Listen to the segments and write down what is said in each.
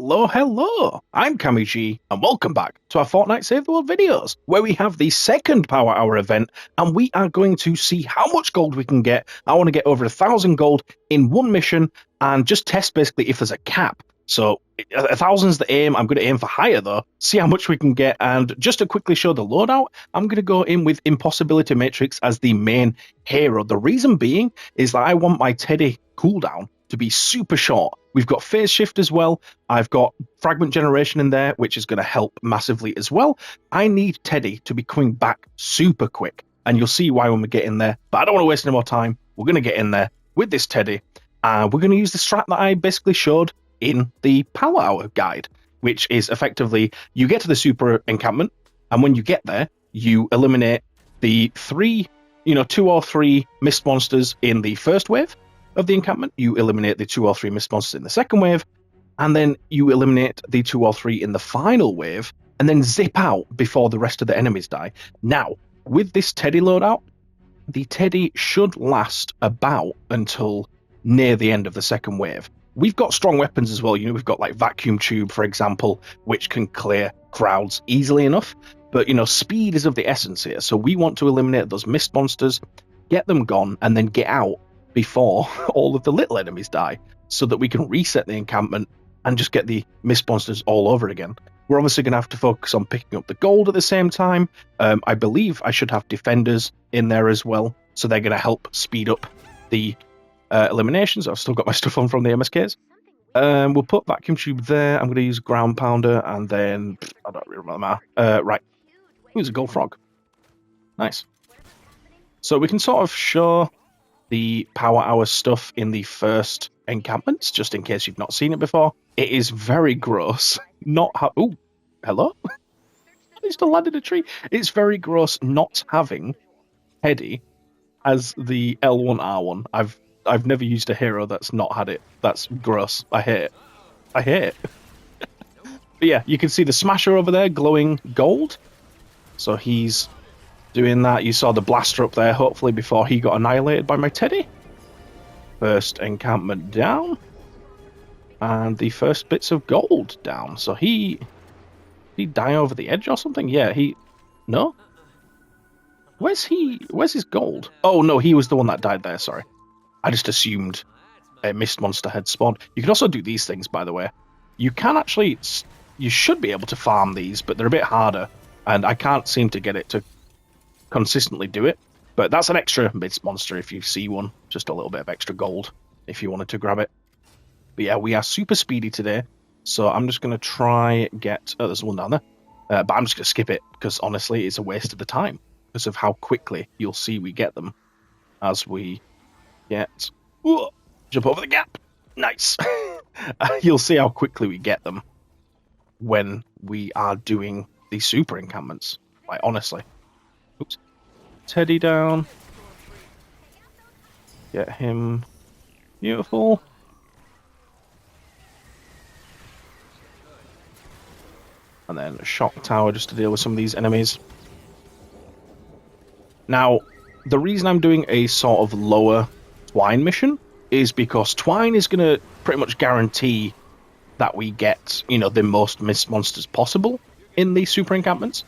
Hello, hello! I'm Kami-G, and welcome back to our Fortnite Save the World videos, where we have the second Power Hour event, and we are going to see how much gold we can get. I want to get over 1,000 gold in one mission, and just test basically if there's a cap. So, 1,000's the aim. I'm going to aim for higher, though. See how much we can get, and just to quickly show the loadout, I'm going to go in with Impossibility Matrix as the main hero. The reason being is that I want my Teddy cooldown to be super short. We've got phase shift as well. I've got fragment generation in there, which is going to help massively as well. I need Teddy to be coming back super quick, and you'll see why when we get in there. But I don't want to waste any more time. We're going to get in there with this Teddy, and we're going to use the strat that I basically showed in the Power Hour guide, which is effectively you get to the super encampment, and when you get there, you eliminate the two or three mist monsters in the first wave of the encampment, you eliminate the 2 or 3 mist monsters in the second wave, and then you eliminate the 2 or 3 in the final wave, and then zip out before the rest of the enemies die. Now, with this Teddy loadout, the Teddy should last about until near the end of the second wave. We've got strong weapons as well. We've got like Vacuum Tube, for example, which can clear crowds easily enough. But, speed is of the essence here. So we want to eliminate those mist monsters, get them gone, and then get out before all of the little enemies die, so that we can reset the encampment and just get the mist monsters all over again. We're obviously going to have to focus on picking up the gold at the same time. I believe I should have defenders in there as well, so they're going to help speed up the eliminations. I've still got my stuff on from the MSKs. We'll put Vacuum Tube there. I'm going to use Ground Pounder, and then I don't really remember. Right, use a gold frog. Nice. So we can sort of show the Power Hour stuff in the first encampments, just in case you've not seen it before. It is very gross. Oh, hello? I just landed a tree. It's very gross not having Teddy as the L1R1. I've never used a hero that's not had it. That's gross. I hate it. But yeah, you can see the Smasher over there glowing gold. So he's doing that. You saw the blaster up there, hopefully before he got annihilated by my Teddy. First encampment down. And the first bits of gold down. So he die over the edge or something? Yeah, no? Where's his gold? Oh no, he was the one that died there, sorry. I just assumed a mist monster had spawned. You can also do these things, by the way. You should be able to farm these, but they're a bit harder. And I can't seem to get it to consistently do it, but that's an extra mist monster if you see one. Just a little bit of extra gold if you wanted to grab it. But yeah, we are super speedy today, so I'm just going to try get... Oh, there's one down there. But I'm just going to skip it, because honestly, it's a waste of the time, because of how quickly you'll see we get them as we get... Whoa, jump over the gap! Nice! You'll see how quickly we get them when we are doing the super encampments. Like, honestly. Oops. Teddy down. Get him. Beautiful. And then a shock tower just to deal with some of these enemies. Now, the reason I'm doing a sort of lower Twine mission is because Twine is going to pretty much guarantee that we get, the most mist monsters possible in the super encampments.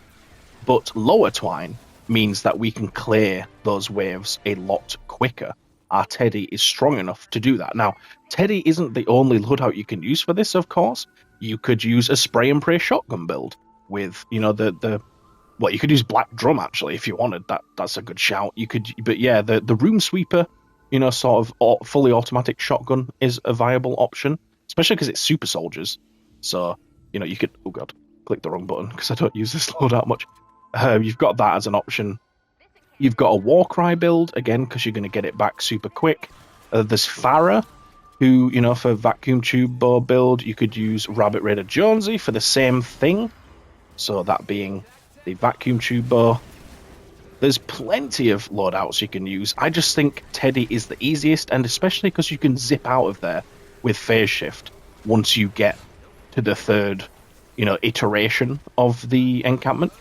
But lower Twine means that we can clear those waves a lot quicker. Our Teddy is strong enough to do that. Now, Teddy isn't the only loadout you can use for this, of course. You could use a spray and pray shotgun build with, you could use Black Drum, actually, if you wanted. That's a good shout. But yeah, the Room Sweeper, sort of fully automatic shotgun is a viable option, especially because it's super soldiers. So, you could, oh god, click the wrong button because I don't use this loadout much. You've got that as an option. You've got a Warcry build, again, because you're going to get it back super quick. There's Farah, who, for Vacuum Tube Bow build, you could use Rabbit Raider Jonesy for the same thing. So that being the Vacuum Tube Bow. There's plenty of loadouts you can use. I just think Teddy is the easiest, and especially because you can zip out of there with phase shift once you get to the third, iteration of the encampment.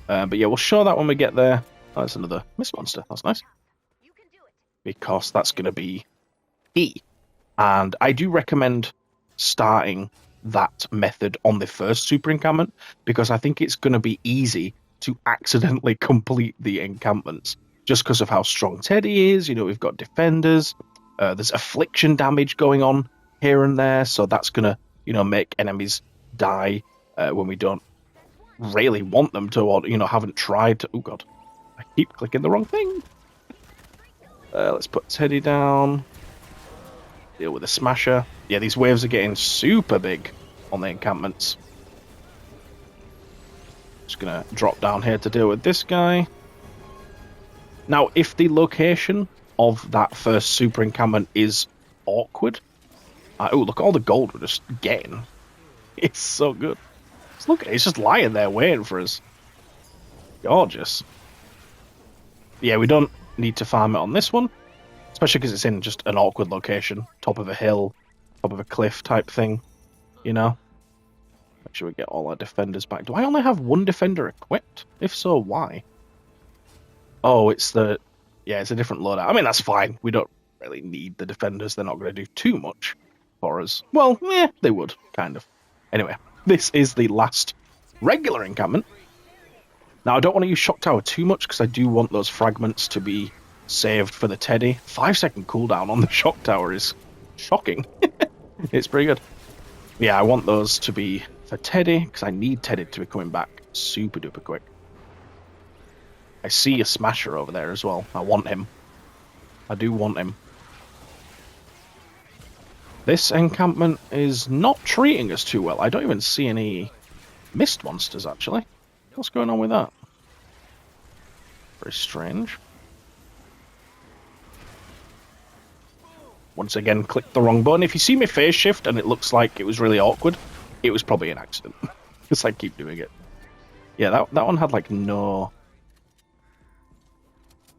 But yeah, we'll show that when we get there. Oh, that's another mist monster. That's nice. Because that's going to be key. And I do recommend starting that method on the first super encampment, because I think it's going to be easy to accidentally complete the encampments just because of how strong Teddy is. You know, we've got defenders, there's affliction damage going on here and there, so that's going to, you know, make enemies die when we don't really want them to, or, you know, haven't tried to. Oh god, I keep clicking the wrong thing. Let's put Teddy down. Deal with the smasher. Yeah, these waves are getting super big on the encampments. Just gonna drop down here to deal with this guy. Now, if the location of that first super encampment is awkward... oh, look, all the gold we're just getting. It's so good. Just look at it, it's just lying there waiting for us. Gorgeous. Yeah, we don't need to farm it on this one. Especially because it's in just an awkward location. Top of a hill, top of a cliff type thing. You know? Make sure we get all our defenders back. Do I only have one defender equipped? If so, why? Oh, it's the... Yeah, it's a different loadout. I mean, that's fine. We don't really need the defenders. They're not going to do too much for us. Well, yeah, they would, kind of. Anyway, this is the last regular encampment. Now, I don't want to use Shock Tower too much, because I do want those fragments to be saved for the Teddy. 5-second cooldown on the Shock Tower is shocking. It's pretty good. Yeah, I want those to be for Teddy, because I need Teddy to be coming back super duper quick. I see a Smasher over there as well. I want him. I do want him. This encampment is not treating us too well. I don't even see any mist monsters, actually. What's going on with that? Very strange. Once again, click the wrong button. If you see me phase shift and it looks like it was really awkward, it was probably an accident. Because I keep doing it. Yeah, that one had like no...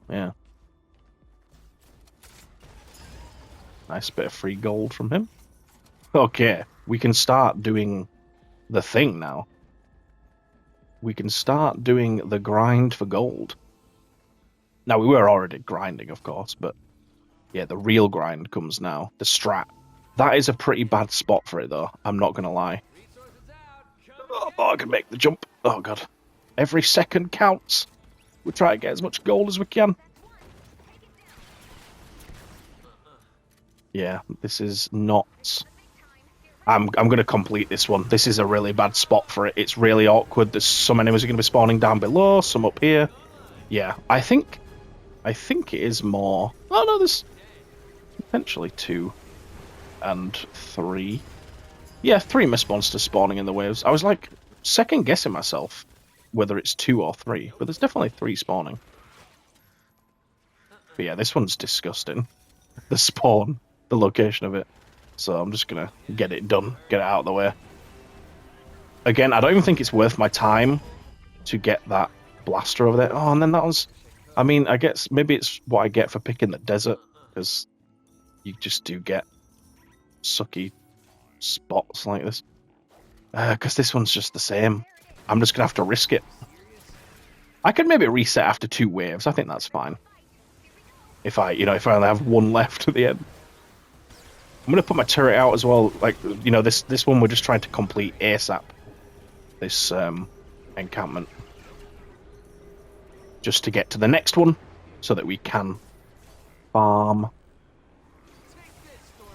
Yeah. Nice bit of free gold from him. Okay, we can start doing the thing now. We can start doing the grind for gold. Now, we were already grinding, of course, but yeah, the real grind comes now. The strat. That is a pretty bad spot for it, though. I'm not going to lie. Oh, I can make the jump. Oh, God. Every second counts. We'll try to get as much gold as we can. Yeah, this is not... I'm going to complete this one. This is a really bad spot for it. It's really awkward. There's some enemies are going to be spawning down below, some up here. Yeah, I think it is more... Oh, no, there's potentially 2 and 3. Yeah, 3 mist monsters spawning in the waves. I was like second guessing myself whether it's 2 or 3, but there's definitely 3 spawning. But yeah, this one's disgusting. The spawn, the location of it. So I'm just going to get it done, get it out of the way. Again, I don't even think it's worth my time to get that blaster over there. Oh, and then that was... I mean, I guess maybe it's what I get for picking the desert, because you just do get sucky spots like this. Because this one's just the same. I'm just going to have to risk it. I could maybe reset after 2 waves. I think that's fine. If I only have 1 left at the end. I'm going to put my turret out as well. Like, you know, this one we're just trying to complete ASAP. This encampment. Just to get to the next one, so that we can farm.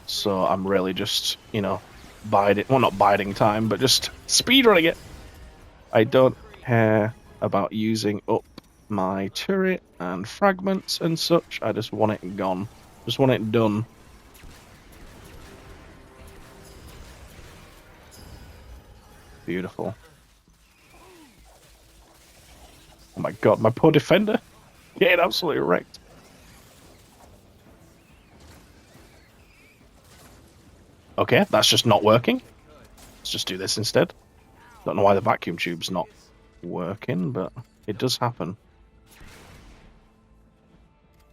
So I'm really just, you know, biding... Well, not biding time, but just speedrunning it. I don't care about using up my turret and fragments and such. I just want it gone. Just want it done. Beautiful. Oh my god, my poor defender. Getting absolutely wrecked. Okay, that's just not working. Let's just do this instead. Don't know why the vacuum tube's not working, but it does happen.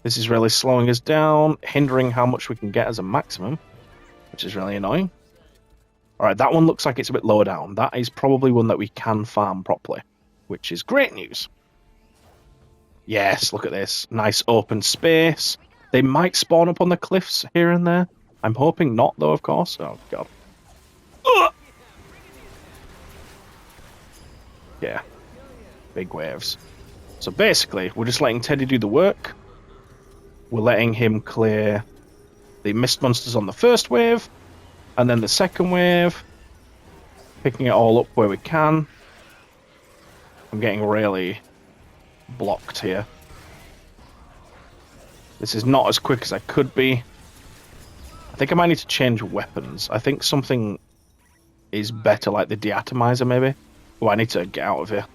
This is really slowing us down, hindering how much we can get as a maximum, which is really annoying. Alright, that one looks like it's a bit lower down. That is probably one that we can farm properly, which is great news. Yes, look at this. Nice open space. They might spawn up on the cliffs here and there. I'm hoping not, though, of course. Oh, God. Ugh! Yeah, big waves. So basically, we're just letting Teddy do the work. We're letting him clear the mist monsters on the first wave, and then the second wave, picking it all up where we can. I'm getting really blocked here. This is not as quick as I could be. I think I might need to change weapons. I think something is better, like the deatomizer, maybe. Oh, I need to get out of here.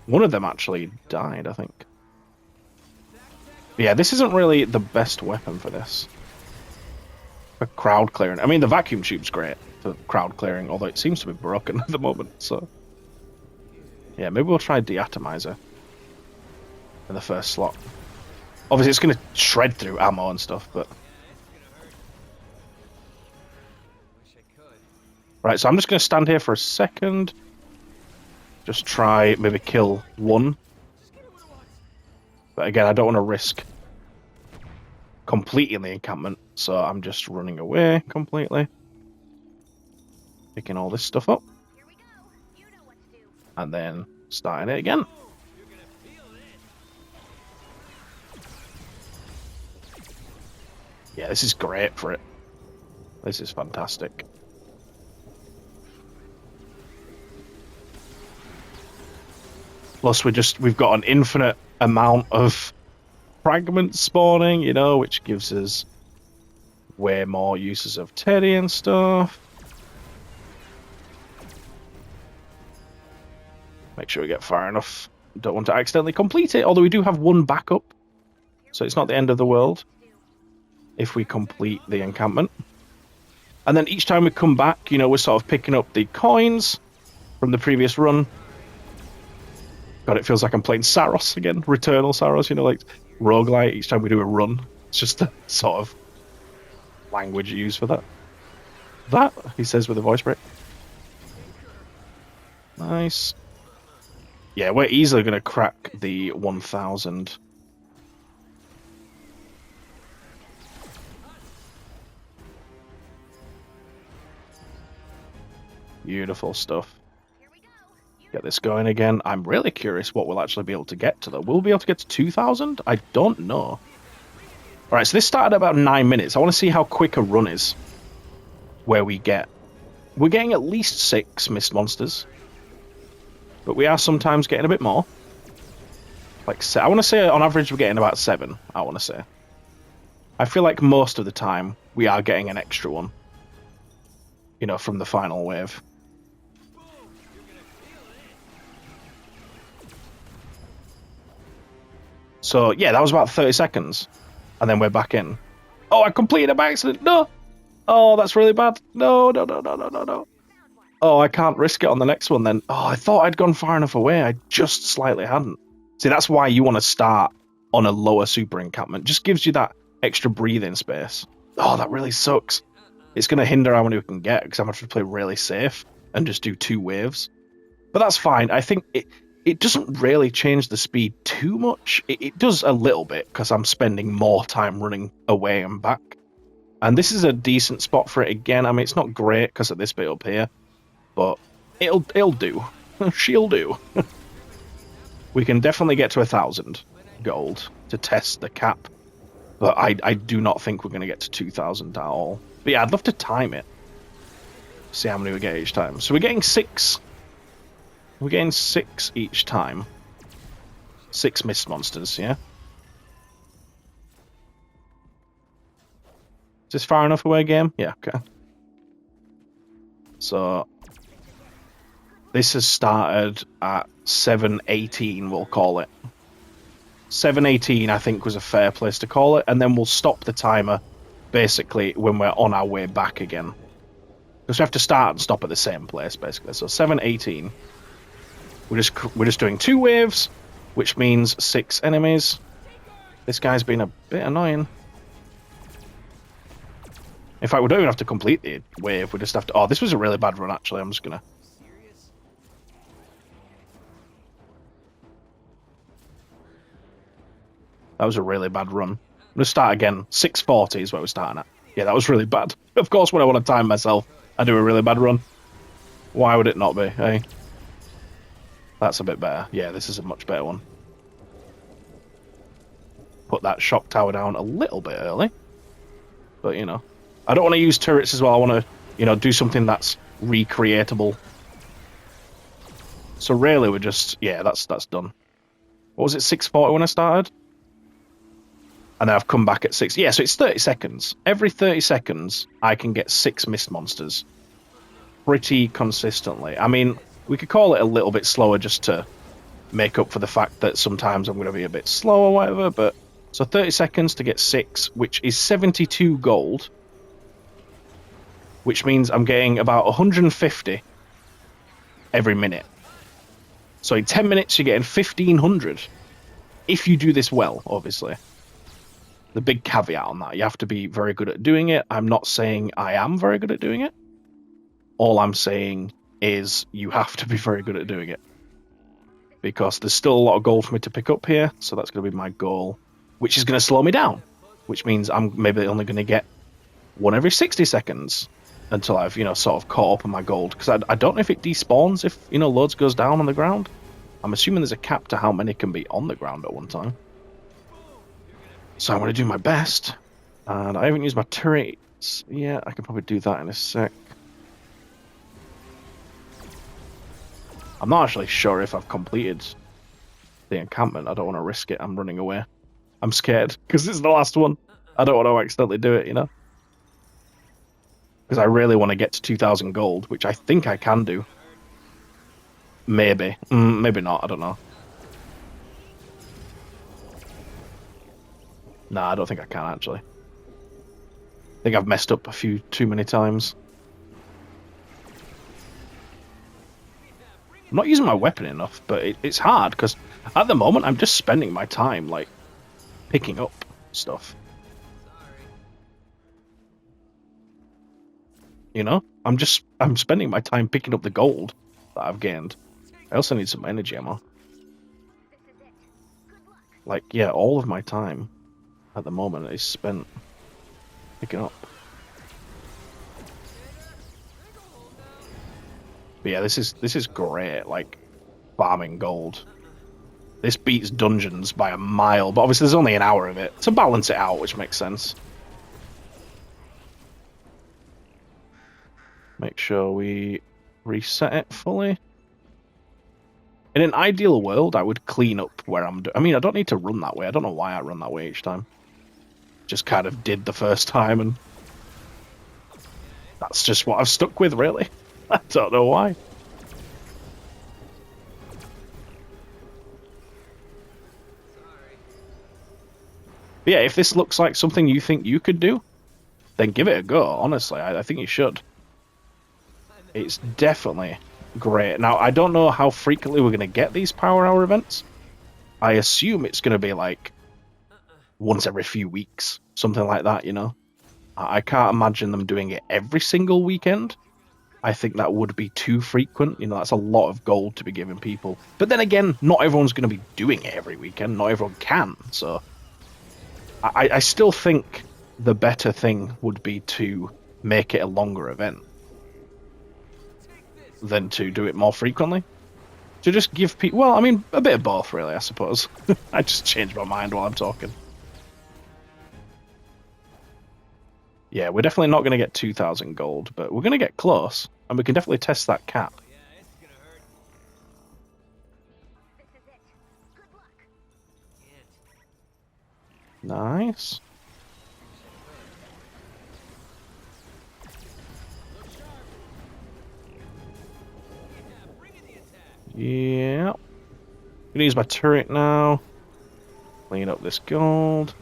One of them actually died, I think. Yeah, this isn't really the best weapon for this. For crowd clearing. I mean, the vacuum tube's great for crowd clearing, although it seems to be broken at the moment, so... Yeah, maybe we'll try deatomizer in the first slot. Obviously, it's going to shred through ammo and stuff, but... Right, so I'm just going to stand here for a second. Just try, maybe kill one. But again, I don't want to risk completing the encampment, so I'm just running away completely. Picking all this stuff up. And then starting it again. Yeah, this is great for it. This is fantastic. Plus, we've got an infinite amount of fragments spawning, you know, which gives us way more uses of Teddy and stuff. Make sure we get far enough. Don't want to accidentally complete it, although we do have one backup, so it's not the end of the world if we complete the encampment. And then each time we come back, you know, we're sort of picking up the coins from the previous run. God, it feels like I'm playing Saros again. Returnal Saros, you know, like roguelite. Each time we do a run, it's just the sort of language you use for that. That, he says with a voice break. Nice. Yeah, we're easily going to crack the 1,000. Beautiful stuff. Get this going again. I'm really curious what we'll actually be able to get to, though. Will we be able to get to 2,000? I don't know. Alright, so this started about 9 minutes. I want to see how quick a run is. Where we get... We're getting at least 6 mist monsters. But we are sometimes getting a bit more. Like, I want to say on average we're getting about 7, I want to say. I feel like most of the time we are getting an extra one. You know, from the final wave. So, yeah, that was about 30 seconds. And then we're back in. Oh, I completed it by accident. No! Oh, that's really bad. No, no, no, no, no, no, no. Oh, I can't risk it on the next one then. Oh, I thought I'd gone far enough away. I just slightly hadn't. See, that's why you want to start on a lower super encampment. Just gives you that extra breathing space. Oh, that really sucks. It's going to hinder how many we can get because I'm going to have to play really safe and just do 2 waves. But that's fine. I think it doesn't really change the speed too much. It does a little bit because I'm spending more time running away and back. And this is a decent spot for it again. I mean, it's not great because of this bit up here, but it'll do. She'll do. We can definitely get to 1,000 gold to test the cap, but I do not think we're going to get to 2,000 at all. But yeah, I'd love to time it. See how many we get each time. So we're getting 6. We're getting 6 each time. 6 mist monsters, yeah? Is this far enough away, game? Yeah, okay. So, this has started at 7:18, we'll call it. 7:18, I think, was a fair place to call it, and then we'll stop the timer, basically, when we're on our way back again. Because we have to start and stop at the same place, basically. So, 7:18. We're just doing 2 waves, which means 6 enemies. This guy's been a bit annoying. In fact, we don't even have to complete the wave. We just have to... Oh, this was a really bad run, actually. I'm just going to... That was a really bad run. I'm going to start again. 6:40 is where we're starting at. Yeah, that was really bad. Of course, when I want to time myself, I do a really bad run. Why would it not be, eh? That's a bit better. Yeah, this is a much better one. Put that shock tower down a little bit early. But, you know, I don't want to use turrets as well. I want to, you know, do something that's recreatable. So really we're just, yeah, that's done. What was it, 6:40 when I started? And then I've come back at 6. Yeah, so it's 30 seconds. Every 30 seconds, I can get 6 mist monsters. Pretty consistently. I mean, we could call it a little bit slower just to make up for the fact that sometimes I'm going to be a bit slow or whatever, but... So 30 seconds to get 6, which is 72 gold. Which means I'm getting about 150 every minute. So in 10 minutes, you're getting 1,500. If you do this well, obviously. The big caveat on that, you have to be very good at doing it. I'm not saying I am very good at doing it. All I'm saying is you have to be very good at doing it. Because there's still a lot of gold for me to pick up here, so that's going to be my goal. Which is going to slow me down. Which means I'm maybe only going to get one every 60 seconds. Until I've, you know, sort of caught up on my gold. Because I don't know if it despawns if, you know, loads goes down on the ground. I'm assuming there's a cap to how many can be on the ground at one time. So I'm going to do my best. And I haven't used my turrets yet. I can probably do that in a sec. I'm not actually sure if I've completed the encampment. I don't want to risk it. I'm running away. I'm scared. Because this is the last one. I don't want to accidentally do it, you know. Because I really want to get to 2,000 gold, which I think I can do. Maybe. Maybe not, I don't know. Nah, I don't think I can, actually. I think I've messed up a few too many times. I'm not using my weapon enough, but it's hard, because at the moment I'm just spending my time, like, picking up stuff. You know, I'm spending my time picking up the gold that I've gained. I also need some energy ammo. Like, yeah, all of my time at the moment is spent picking up. But yeah, this is great, like, farming gold. This beats dungeons by a mile, but obviously there's only an hour of it to balance it out, which makes sense. Make sure we reset it fully. In an ideal world, I would clean up where I'm doing. I mean, I don't need to run that way. I don't know why I run that way each time. Just kind of did the first time, and that's just what I've stuck with, really. I don't know why. But yeah, if this looks like something you think you could do, then give it a go, honestly. I think you should. It's definitely great. Now, I don't know how frequently we're going to get these power hour events. I assume it's going to be like once every few weeks, something like that, you know. I can't imagine them doing it every single weekend. I think that would be too frequent. You know, that's a lot of gold to be giving people. But then again, not everyone's going to be doing it every weekend. Not everyone can. So I still think the better thing would be to make it a longer event than to do it more frequently. To just give people... Well, I mean, a bit of both, really, I suppose. I just changed my mind while I'm talking. Yeah, we're definitely not going to get 2,000 gold, but we're going to get close, and we can definitely test that cap. Nice. Yeah. I'm gonna use my turret now. Clean up this gold.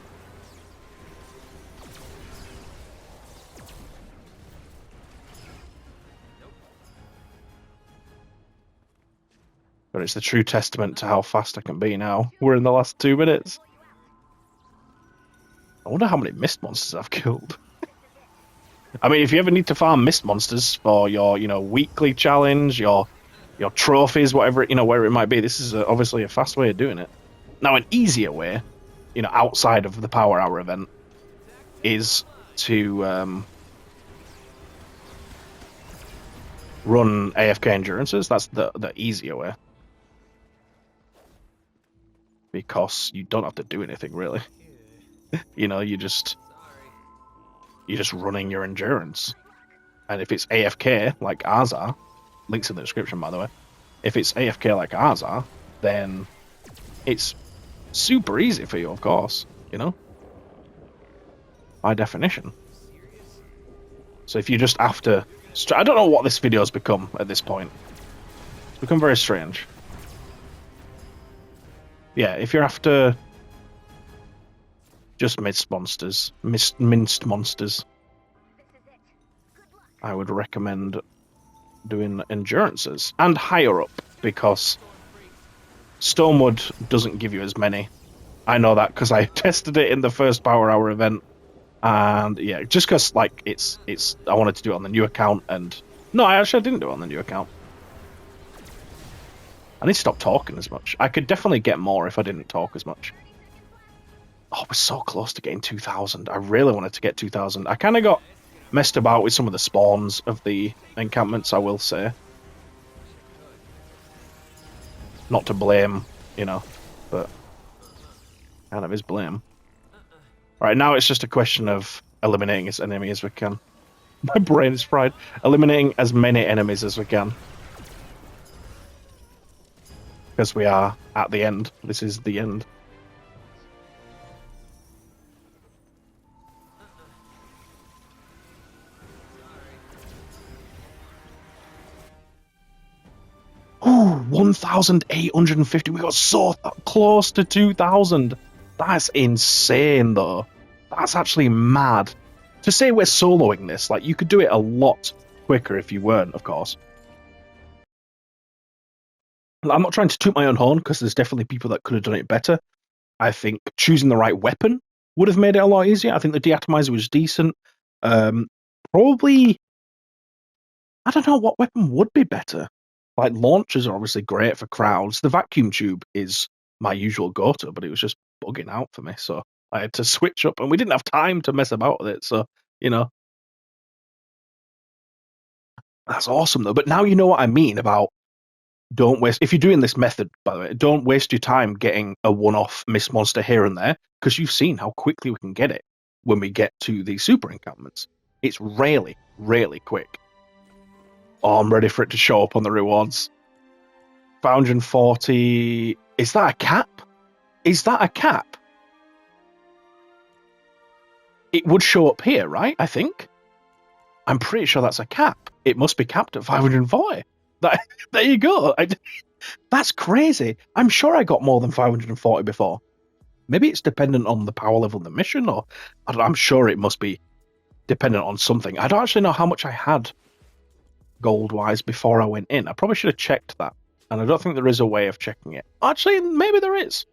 But it's the true testament to how fast I can be now. We're in the last 2 minutes. I wonder how many mist monsters I've killed. I mean, if you ever need to farm mist monsters for your, you know, weekly challenge, your trophies, whatever, you know, wherever it might be, this is obviously a fast way of doing it. Now, an easier way, you know, outside of the power hour event, is to run AFK endurances. That's the easier way. Because you don't have to do anything really. You know, you're just running your endurance. And if it's AFK like ours are, links in the description by the way. If it's AFK like ours are, then it's super easy for you, of course, you know? By definition. So if you just after... I don't know what this video has become at this point. It's become very strange. Yeah, if you're after just minced monsters, I would recommend doing endurances and higher up, because Stonewood doesn't give you as many. I know that because I tested it in the first Power Hour event, and yeah, just because like it's I wanted to do it on the new account, and no, I didn't do it on the new account. I need to stop talking as much. I could definitely get more if I didn't talk as much. Oh, we're so close to getting 2,000. I really wanted to get 2,000. I kind of got messed about with some of the spawns of the encampments, I will say. Not to blame, you know, but kind of is blame. Right, now it's just a question of eliminating as many enemies as we can. My brain is fried. Eliminating as many enemies as we can. Because we are at the end. This is the end. Ooh, 1,850. We got so close to 2,000. That's insane, though. That's actually mad. To say we're soloing this, like, you could do it a lot quicker if you weren't, of course. I'm not trying to toot my own horn, because there's definitely people that could have done it better. I think choosing the right weapon would have made it a lot easier. I think the deatomizer was decent. Probably, I don't know what weapon would be better. Like, launchers are obviously great for crowds. The vacuum tube is my usual go-to, but it was just bugging out for me, so I had to switch up, and we didn't have time to mess about with it, so, you know. That's awesome, though. But now you know what I mean about don't waste... If you're doing this method, by the way, don't waste your time getting a one-off mist monster here and there, because you've seen how quickly we can get it when we get to the super encampments. It's really, really quick. Oh, I'm ready for it to show up on the rewards. 540... Is that a cap? Is that a cap? It would show up here, right? I think. I'm pretty sure that's a cap. It must be capped at 540. There you go. That's crazy. I'm sure I got more than 540 before. Maybe it's dependent on the power level of the mission, or I don't know, I'm sure it must be dependent on something. I don't actually know how much I had gold-wise before I went in. I probably should have checked that, and I don't think there is a way of checking it. Actually, maybe there is.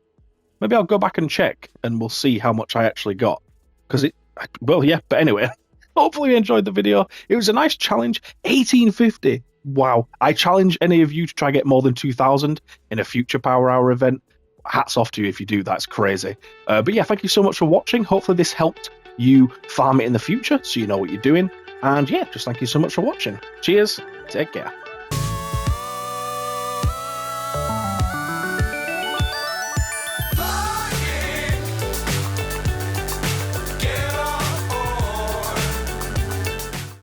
Maybe I'll go back and check, and we'll see how much I actually got. Because it... Well, yeah, but anyway... Hopefully you enjoyed the video. It was a nice challenge. 1850. Wow. I challenge any of you to try get more than 2,000 in a future Power Hour event. Hats off to you if you do. That's crazy. But yeah, thank you so much for watching. Hopefully this helped you farm it in the future so you know what you're doing. And yeah, just thank you so much for watching. Cheers. Take care.